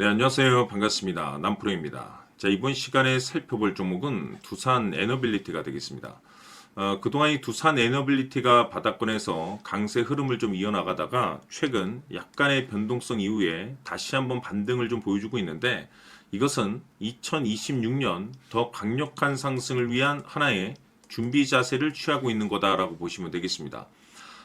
네, 안녕하세요. 반갑습니다. 남프로입니다. 자, 이번 시간에 살펴볼 종목은 두산 에너빌리티가 되겠습니다. 그동안 이 두산 에너빌리티가 바닥권에서 강세 흐름을 좀 이어나가다가 최근 약간의 변동성 이후에 다시 한번 반등을 좀 보여주고 있는데, 이것은 2026년 더 강력한 상승을 위한 하나의 준비 자세를 취하고 있는 거다라고 보시면 되겠습니다.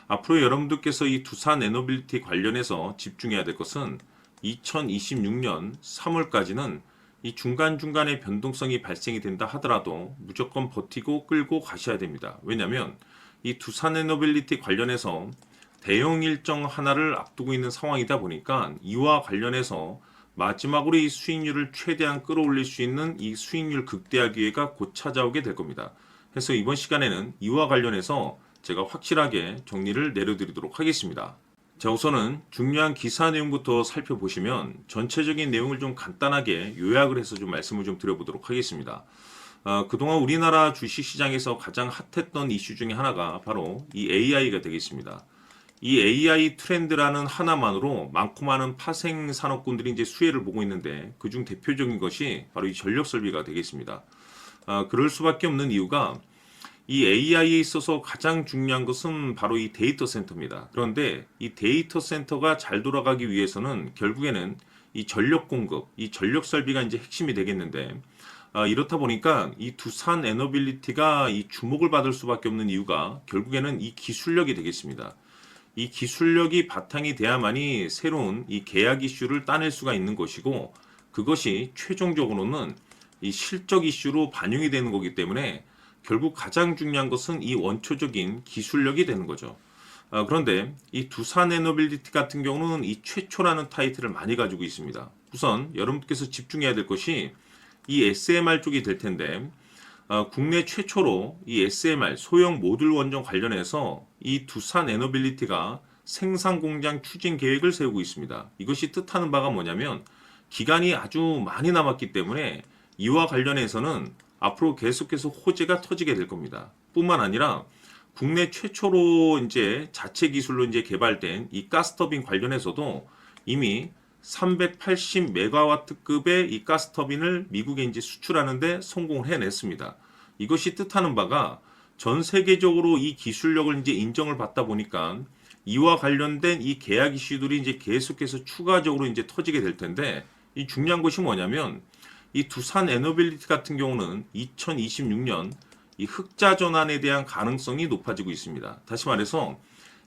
앞으로 여러분들께서 이 두산 에너빌리티 관련해서 집중해야 될 것은 2026년 3월까지는 이 중간중간에 변동성이 발생이 된다 하더라도 무조건 버티고 끌고 가셔야 됩니다. 왜냐하면 이 두산 에너빌리티 관련해서 대형 일정 하나를 앞두고 있는 상황이다 보니까 이와 관련해서 마지막으로 이 수익률을 최대한 끌어올릴 수 있는 이 수익률 극대화 기회가 곧 찾아오게 될 겁니다. 그래서 이번 시간에는 이와 관련해서 제가 확실하게 정리를 내려드리도록 하겠습니다. 자, 우선은 중요한 기사 내용부터 살펴보시면 전체적인 내용을 좀 간단하게 요약을 해서 좀 말씀을 좀 드려보도록 하겠습니다. 그동안 우리나라 주식시장에서 가장 핫했던 이슈 중에 하나가 바로 이 AI가 되겠습니다. 이 AI 트렌드라는 하나만으로 많고 많은 파생 산업군들이 이제 수혜를 보고 있는데, 그중 대표적인 것이 바로 이 전력 설비가 되겠습니다. 그럴 수밖에 없는 이유가 이 AI에 있어서 가장 중요한 것은 바로 이 데이터 센터입니다. 그런데 이 데이터 센터가 잘 돌아가기 위해서는 결국에는 이 전력 공급, 이 전력 설비가 이제 핵심이 되겠는데, 이렇다 보니까 이 두산 에너빌리티가 이 주목을 받을 수밖에 없는 이유가 결국에는 이 기술력이 되겠습니다. 이 기술력이 바탕이 돼야만이 새로운 이 계약 이슈를 따낼 수가 있는 것이고, 그것이 최종적으로는 이 실적 이슈로 반영이 되는 거기 때문에 결국 가장 중요한 것은 이 원초적인 기술력이 되는 거죠. 그런데 이 두산 에너빌리티 같은 경우는 이 최초라는 타이틀을 많이 가지고 있습니다. 우선 여러분께서 집중해야 될 것이 이 SMR 쪽이 될 텐데, 국내 최초로 이 SMR 소형 모듈 원전 관련해서 이 두산 에너빌리티가 생산 공장 추진 계획을 세우고 있습니다. 이것이 뜻하는 바가 뭐냐면 기간이 아주 많이 남았기 때문에 이와 관련해서는 앞으로 계속해서 호재가 터지게 될 겁니다. 뿐만 아니라 국내 최초로 이제 자체 기술로 이제 개발된 이 가스터빈 관련해서도 이미 380메가와트급의 이 가스터빈을 미국에 이제 수출하는데 성공을 해냈습니다. 이것이 뜻하는 바가 전 세계적으로 이 기술력을 이제 인정을 받다 보니까 이와 관련된 이 계약 이슈들이 이제 계속해서 추가적으로 이제 터지게 될 텐데, 이 중요한 것이 뭐냐면 이 두산 에너빌리티 같은 경우는 2026년 이 흑자 전환에 대한 가능성이 높아지고 있습니다. 다시 말해서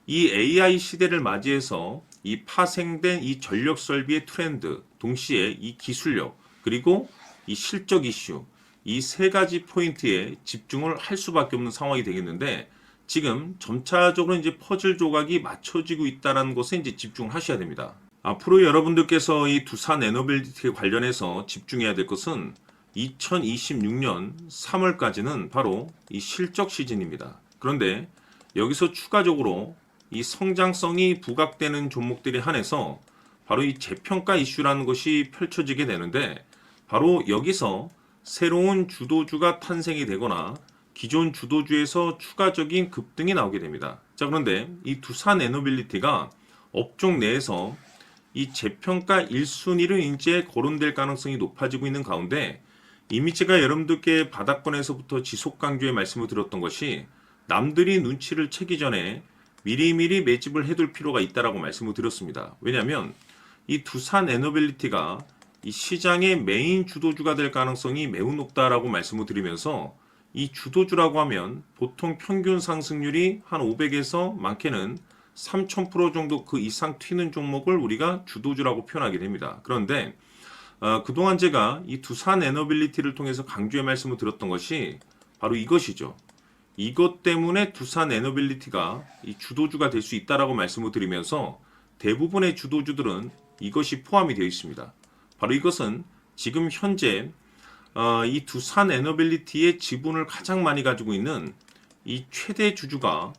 이 AI 시대를 맞이해서 이 파생된 이 전력 설비의 트렌드, 동시에 이 기술력, 그리고 이 실적 이슈, 이 세 가지 포인트에 집중을 할 수밖에 없는 상황이 되겠는데, 지금 점차적으로 이제 퍼즐 조각이 맞춰지고 있다는 것에 이제 집중을 하셔야 됩니다. 앞으로 여러분들께서 이 두산 에너빌리티 관련해서 집중해야 될 것은 2026년 3월까지는 바로 이 실적 시즌입니다. 그런데 여기서 추가적으로 이 성장성이 부각되는 종목들에 한해서 바로 이 재평가 이슈라는 것이 펼쳐지게 되는데, 바로 여기서 새로운 주도주가 탄생이 되거나 기존 주도주에서 추가적인 급등이 나오게 됩니다. 자, 그런데 이 두산 에너빌리티가 업종 내에서 이 재평가 1순위를 이제 거론될 가능성이 높아지고 있는 가운데, 이미 제가 여러분들께 바닥권에서부터 지속 강조의 말씀을 드렸던 것이 남들이 눈치를 채기 전에 미리미리 매집을 해둘 필요가 있다라고 말씀을 드렸습니다. 왜냐하면 이 두산 에너빌리티가 이 시장의 메인 주도주가 될 가능성이 매우 높다라고 말씀을 드리면서, 이 주도주라고 하면 보통 평균 상승률이 한 500에서 많게는 3000% 정도 그 이상 튀는 종목을 우리가 주도주라고 표현하게 됩니다. 그런데 그동안 제가 이 두산 에너빌리티를 통해서 강조의 말씀을 드렸던 것이 바로 이것이죠. 이것 때문에 두산 에너빌리티가 이 주도주가 될 수 있다라고 말씀을 드리면서 대부분의 주도주들은 이것이 포함이 되어 있습니다. 바로 이것은 지금 현재 이 두산 에너빌리티의 지분을 가장 많이 가지고 있는 이 최대 주주가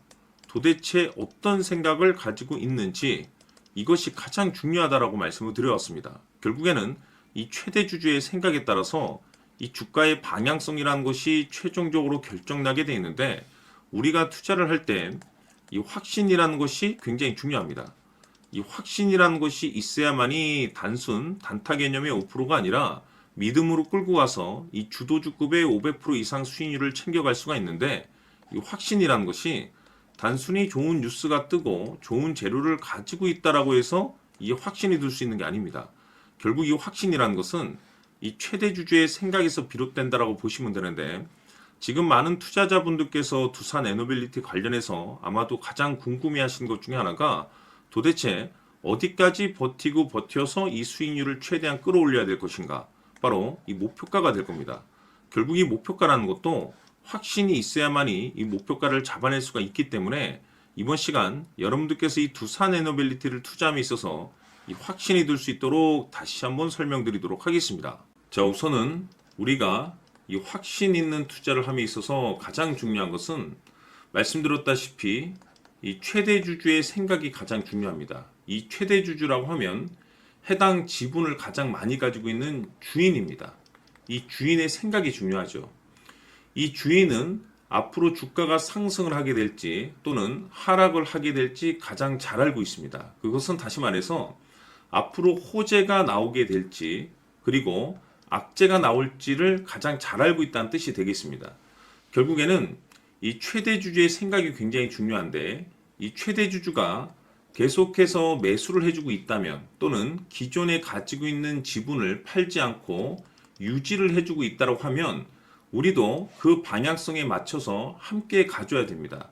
도대체 어떤 생각을 가지고 있는지, 이것이 가장 중요하다라고 말씀을 드려왔습니다. 결국에는 이 최대 주주의 생각에 따라서 이 주가의 방향성이라는 것이 최종적으로 결정나게 되어 있는데, 우리가 투자를 할 때 이 확신이라는 것이 굉장히 중요합니다. 이 확신이라는 것이 있어야만이 단순 단타 개념의 5%가 아니라 믿음으로 끌고 가서 이 주도주급의 500% 이상 수익률을 챙겨갈 수가 있는데, 이 확신이라는 것이 단순히 좋은 뉴스가 뜨고 좋은 재료를 가지고 있다라고 해서 이 확신이 들 수 있는 게 아닙니다. 결국 이 확신이라는 것은 이 최대 주주의 생각에서 비롯된다라고 보시면 되는데, 지금 많은 투자자분들께서 두산 에너빌리티 관련해서 아마도 가장 궁금해하시는 것 중에 하나가 도대체 어디까지 버티고 버텨서 이 수익률을 최대한 끌어올려야 될 것인가, 바로 이 목표가가 될 겁니다. 결국 이 목표가라는 것도 확신이 있어야만이 이 목표가를 잡아낼 수가 있기 때문에 이번 시간 여러분들께서 이 두산 에너빌리티를 투자함에 있어서 이 확신이 들 수 있도록 다시 한번 설명드리도록 하겠습니다. 자, 우선은 우리가 이 확신 있는 투자를 함에 있어서 가장 중요한 것은 말씀드렸다시피 이 최대 주주의 생각이 가장 중요합니다. 이 최대 주주라고 하면 해당 지분을 가장 많이 가지고 있는 주인입니다. 이 주인의 생각이 중요하죠. 이 주인은 앞으로 주가가 상승을 하게 될지 또는 하락을 하게 될지 가장 잘 알고 있습니다. 그것은 다시 말해서 앞으로 호재가 나오게 될지 그리고 악재가 나올지를 가장 잘 알고 있다는 뜻이 되겠습니다. 결국에는 이 최대 주주의 생각이 굉장히 중요한데, 이 최대 주주가 계속해서 매수를 해주고 있다면 또는 기존에 가지고 있는 지분을 팔지 않고 유지를 해주고 있다고 하면 우리도 그 방향성에 맞춰서 함께 가져야 됩니다.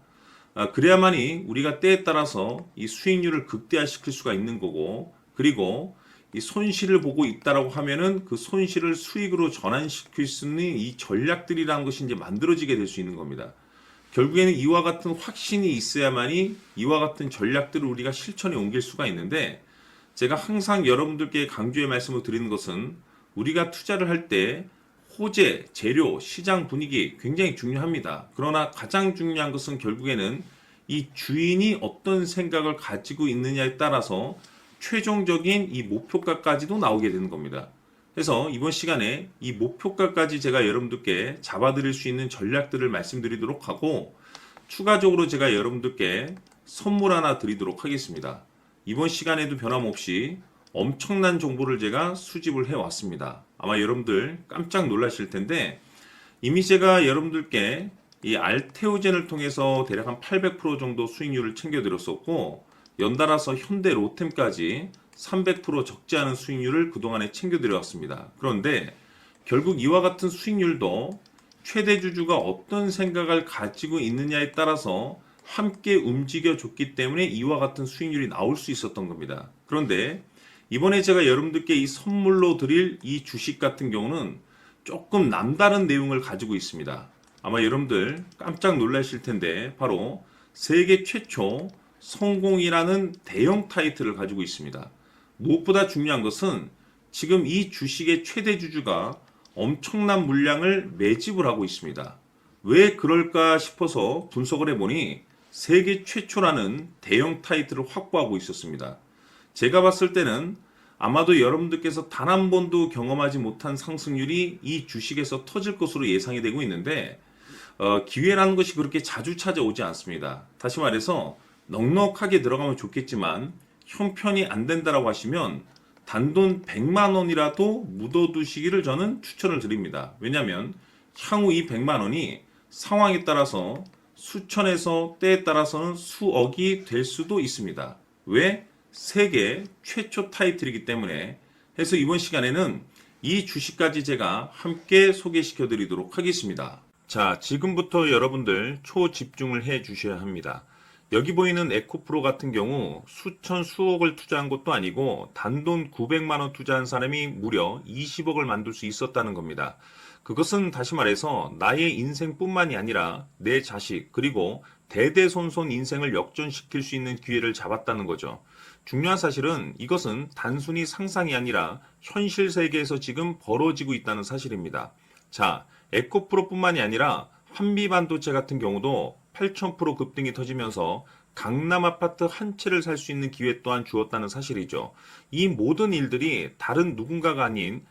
그래야만이 우리가 때에 따라서 이 수익률을 극대화시킬 수가 있는 거고, 그리고 이 손실을 보고 있다라고 하면은 그 손실을 수익으로 전환시킬 수 있는 이 전략들이라는 것이 이제 만들어지게 될 수 있는 겁니다. 결국에는 이와 같은 확신이 있어야만이 이와 같은 전략들을 우리가 실천에 옮길 수가 있는데, 제가 항상 여러분들께 강조의 말씀을 드리는 것은 우리가 투자를 할 때 호재, 재료, 시장 분위기 굉장히 중요합니다. 그러나 가장 중요한 것은 결국에는 이 주인이 어떤 생각을 가지고 있느냐에 따라서 최종적인 이 목표가까지도 나오게 되는 겁니다. 그래서 이번 시간에 이 목표가까지 제가 여러분들께 잡아드릴 수 있는 전략들을 말씀드리도록 하고, 추가적으로 제가 여러분들께 선물 하나 드리도록 하겠습니다. 이번 시간에도 변함없이 엄청난 정보를 제가 수집을 해왔습니다. 아마 여러분들 깜짝 놀라실 텐데, 이미 제가 여러분들께 이 알테오젠을 통해서 대략 한 800% 정도 수익률을 챙겨드렸었고, 연달아서 현대 로템까지 300% 적지 않은 수익률을 그동안에 챙겨드려왔습니다. 그런데 결국 이와 같은 수익률도 최대 주주가 어떤 생각을 가지고 있느냐에 따라서 함께 움직여줬기 때문에 이와 같은 수익률이 나올 수 있었던 겁니다. 그런데 이번에 제가 여러분들께 이 선물로 드릴 이 주식 같은 경우는 조금 남다른 내용을 가지고 있습니다. 아마 여러분들 깜짝 놀라실 텐데, 바로 세계 최초 성공이라는 대형 타이틀을 가지고 있습니다. 무엇보다 중요한 것은 지금 이 주식의 최대 주주가 엄청난 물량을 매집을 하고 있습니다. 왜 그럴까 싶어서 분석을 해보니 세계 최초라는 대형 타이틀을 확보하고 있었습니다. 제가 봤을 때는 아마도 여러분들께서 단 한 번도 경험하지 못한 상승률이 이 주식에서 터질 것으로 예상이 되고 있는데, 기회라는 것이 그렇게 자주 찾아오지 않습니다. 다시 말해서 넉넉하게 들어가면 좋겠지만 형편이 안 된다라고 하시면 단돈 100만 원이라도 묻어두시기를 저는 추천을 드립니다. 왜냐하면 향후 이 100만 원이 상황에 따라서 수천에서 때에 따라서는 수억이 될 수도 있습니다. 왜? 세계 최초 타이틀이기 때문에. 해서 이번 시간에는 이 주식까지 제가 함께 소개시켜 드리도록 하겠습니다. 자, 지금부터 여러분들 초집중을 해 주셔야 합니다. 여기 보이는 에코프로 같은 경우 수천 수억을 투자한 것도 아니고 단돈 900만 원 투자한 사람이 무려 20억을 만들 수 있었다는 겁니다. 그것은 다시 말해서 나의 인생뿐만이 아니라 내 자식 그리고 대대손손 인생을 역전시킬 수 있는 기회를 잡았다는 거죠. 중요한 사실은 이것은 단순히 상상이 아니라 현실 세계에서 지금 벌어지고 있다는 사실입니다. 자, 에코프로뿐만이 아니라 한미반도체 같은 경우도 8,000% 급등이 터지면서 강남 아파트 한 채를 살 수 있는 기회 또한 주었다는 사실이죠. 이 모든 일들이 다른 누군가가 아닌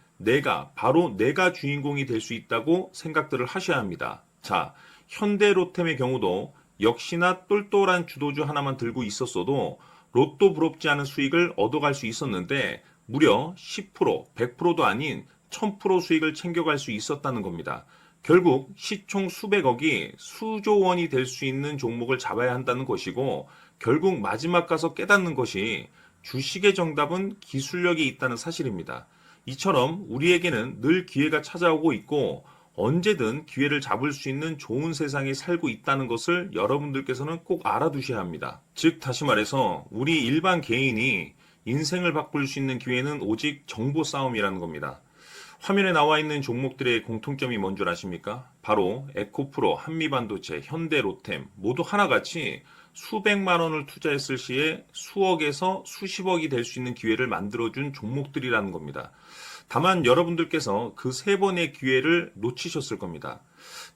바로 내가 주인공이 될 수 있다고 생각들을 하셔야 합니다. 자, 현대로템의 경우도 역시나 똘똘한 주도주 하나만 들고 있었어도 로또 부럽지 않은 수익을 얻어갈 수 있었는데 무려 10%, 100%도 아닌 1000% 수익을 챙겨갈 수 있었다는 겁니다. 결국 시총 수백억이 수조 원이 될 수 있는 종목을 잡아야 한다는 것이고 결국 마지막 가서 깨닫는 것이 주식의 정답은 기술력이 있다는 사실입니다. 이처럼 우리에게는 늘 기회가 찾아오고 있고 언제든 기회를 잡을 수 있는 좋은 세상에 살고 있다는 것을 여러분들께서는 꼭 알아두셔야 합니다. 즉 다시 말해서 우리 일반 개인이 인생을 바꿀 수 있는 기회는 오직 정보 싸움이라는 겁니다. 화면에 나와 있는 종목들의 공통점이 뭔 줄 아십니까? 바로 에코프로, 한미반도체, 현대로템 모두 하나같이 수백만 원을 투자했을 시에 수억에서 수십억이 될 수 있는 기회를 만들어준 종목들이라는 겁니다. 다만 여러분들께서 그 세 번의 기회를 놓치셨을 겁니다.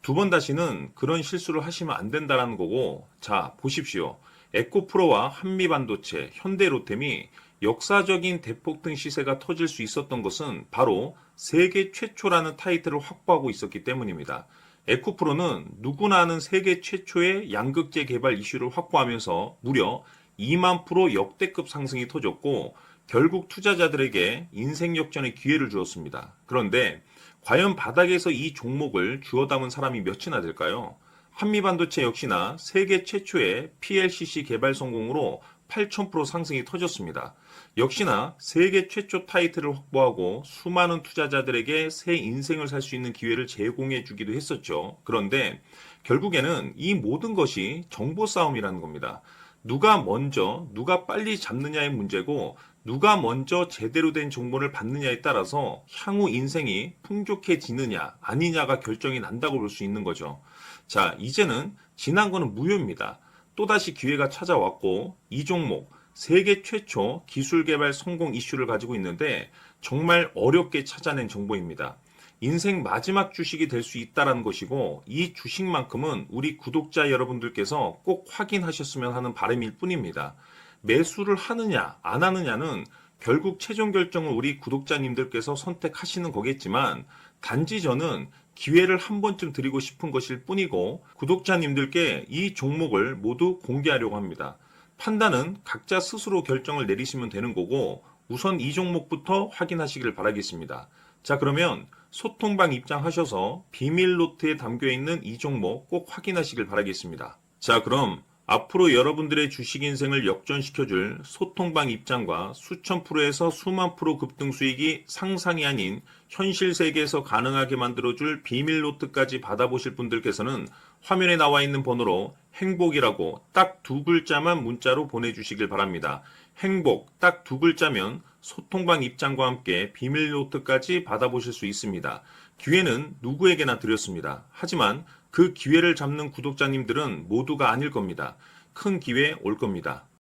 두 번 다시는 그런 실수를 하시면 안 된다는 거고, 자, 보십시오. 에코프로와 한미반도체, 현대로템이 역사적인 대폭등 시세가 터질 수 있었던 것은 바로 세계 최초라는 타이틀을 확보하고 있었기 때문입니다. 에코프로는 누구나 아는 세계 최초의 양극재 개발 이슈를 확보하면서 무려 2만 프로 역대급 상승이 터졌고 결국 투자자들에게 인생 역전의 기회를 주었습니다. 그런데 과연 바닥에서 이 종목을 주워 담은 사람이 몇이나 될까요? 한미반도체 역시나 세계 최초의 PLCC 개발 성공으로 8000% 상승이 터졌습니다. 역시나 세계 최초 타이틀을 확보하고 수많은 투자자들에게 새 인생을 살 수 있는 기회를 제공해 주기도 했었죠. 그런데 결국에는 이 모든 것이 정보 싸움이라는 겁니다. 누가 먼저, 누가 빨리 잡느냐의 문제고 누가 먼저 제대로 된 정보를 받느냐에 따라서 향후 인생이 풍족해지느냐 아니냐가 결정이 난다고 볼 수 있는 거죠. 자, 이제는 지난 거는 무효입니다. 또다시 기회가 찾아왔고 이 종목 세계 최초 기술 개발 성공 이슈를 가지고 있는데 정말 어렵게 찾아낸 정보입니다. 인생 마지막 주식이 될 수 있다는 것이고 이 주식만큼은 우리 구독자 여러분들께서 꼭 확인하셨으면 하는 바람일 뿐입니다. 매수를 하느냐 안 하느냐는 결국 최종 결정을 우리 구독자님들께서 선택하시는 거겠지만 단지 저는 기회를 한 번쯤 드리고 싶은 것일 뿐이고 구독자님들께 이 종목을 모두 공개하려고 합니다. 판단은 각자 스스로 결정을 내리시면 되는 거고 우선 이 종목부터 확인하시길 바라겠습니다. 자, 그러면 소통방 입장하셔서 비밀 노트에 담겨있는 이 종목 꼭 확인하시길 바라겠습니다. 자, 그럼 앞으로 여러분들의 주식 인생을 역전시켜줄 소통방 입장과 수천 프로에서 수만 프로 급등 수익이 상상이 아닌 현실 세계에서 가능하게 만들어줄 비밀 노트까지 받아보실 분들께서는 화면에 나와 있는 번호로 행복이라고 딱 두 글자만 문자로 보내주시길 바랍니다. 행복 딱 두 글자면 소통방 입장과 함께 비밀 노트까지 받아보실 수 있습니다. 기회는 누구에게나 드렸습니다. 하지만 그 기회를 잡는 구독자님들은 모두가 아닐 겁니다. 큰 기회 올 겁니다.